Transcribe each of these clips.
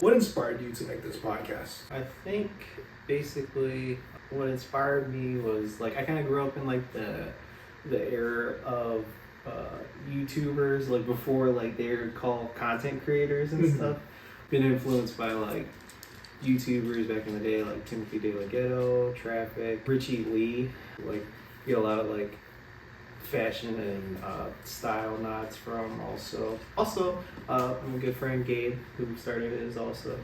What inspired you to make this podcast? I think basically what inspired me was like I kind of grew up in like the era of YouTubers, like before like they were called content creators and stuff. Been influenced by like YouTubers back in the day, like Timothy De La Ghetto, Traffic, Richie Lee. Like get a lot of like fashion and style nods from also my good friend Gabe, who started it, is also.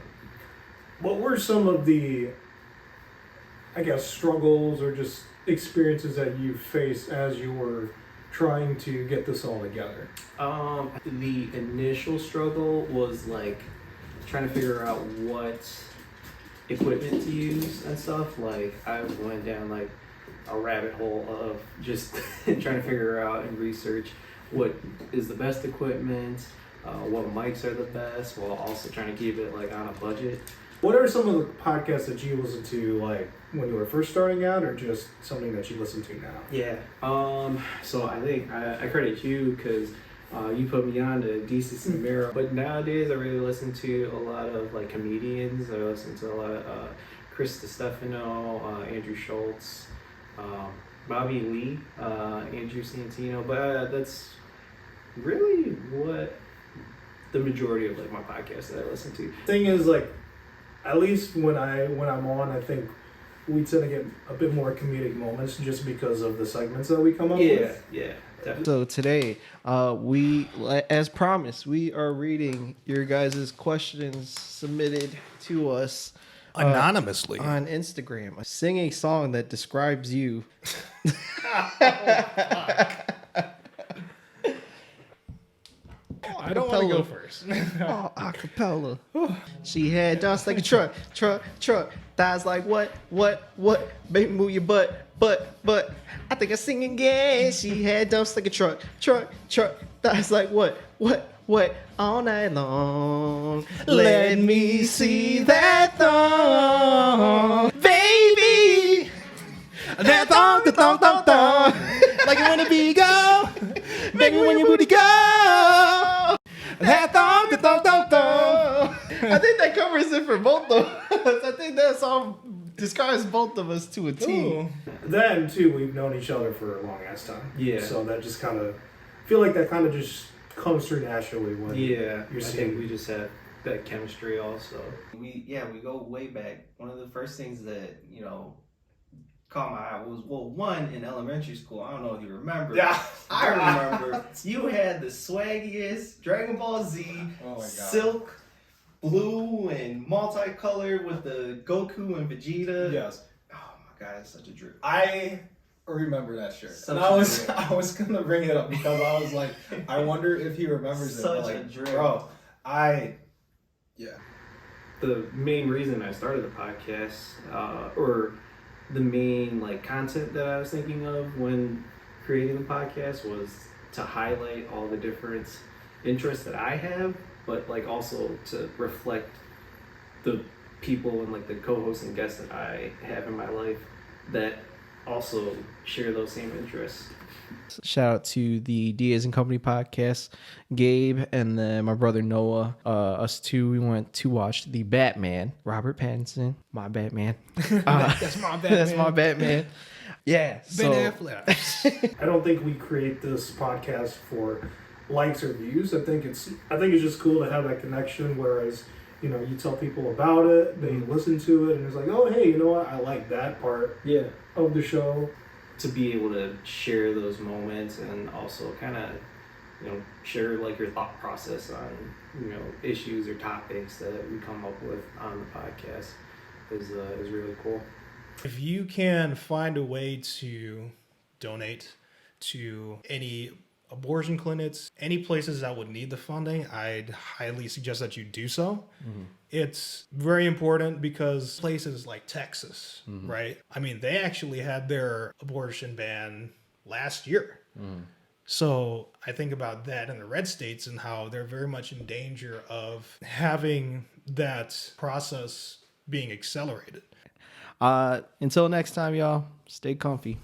What were some of the, I guess, struggles or just experiences that you faced as you were trying to get this all together? The initial struggle was like trying to figure out what equipment to use and stuff. Like I went down like a rabbit hole of just trying to figure out and research what is the best equipment, what mics are the best, while also trying to keep it like on a budget. What are some of the podcasts that you listened to, like when you were first starting out, or just something that you listen to now? Yeah. So I think I credit you because you put me on to Decency and Mero. But nowadays I really listen to a lot of like comedians. I listen to a lot of Chris DiStefano, Andrew Schultz, Bobby Lee, Andrew Santino. But that's really what the majority of like my podcasts that I listen to. Thing is, like, at least when I'm on, I think we tend to get a bit more comedic moments just because of the segments that we come up with. Yeah, definitely. So today, we, as promised, we are reading your guys' questions submitted to us anonymously on Instagram. Sing a song that describes you. I don't want to go first. Oh, acapella. She had dance like a truck. Thighs like what? Baby, move your butt. I think I sing again. She had dumps like a truck. Thighs like what? All night long. Let me see that thong, baby. That thong. Like it when the beat go. Baby, when your booty go. That thong. I think that covers it for both of us. I think that song describes both of us to a T. Ooh. Then too, we've known each other for a long ass time. Yeah. So that just kind of feel like that kind of just comes through naturally when Yeah, you're I seeing. think we just have that chemistry also. We go way back. One of the first things that, caught my eye was, well, one, in elementary school, I don't know if you remember. Yeah. I remember you had the swaggiest Dragon Ball Z, silk, blue, and multicolored with the Goku and Vegeta. Yes. Oh my god, it's such a drip. I remember that shirt. Such And a I was drip. I was gonna bring it up because I was like, I wonder if he remembers it. Such But like, a drip. bro, The main reason I started the podcast, or the main like content that I was thinking of when creating the podcast, was to highlight all the different interests that I have, but like also to reflect the people and like the co-hosts and guests that I have in my life that also share those same interests. Shout out to the Diaz and Company podcast, Gabe, and then my brother Noah. Us two, we went to watch the Batman, Robert Pattinson, my Batman. That's my Batman. That's my Batman. Yeah. Ben Affleck. I don't think we create this podcast for likes or views. I think it's just cool to have that connection. Whereas, you tell people about it, they listen to it, and it's like, oh, hey, you know what? I like that part of the show. To be able to share those moments and also kind of, share like your thought process on, issues or topics that we come up with on the podcast is really cool. If you can find a way to donate to any abortion clinics, any places that would need the funding, I'd highly suggest that you do so. It's very important because places like Texas, right? I mean, they actually had their abortion ban last year. So I think about that in the red states and how they're very much in danger of having that process being accelerated. Until next time, y'all, stay comfy.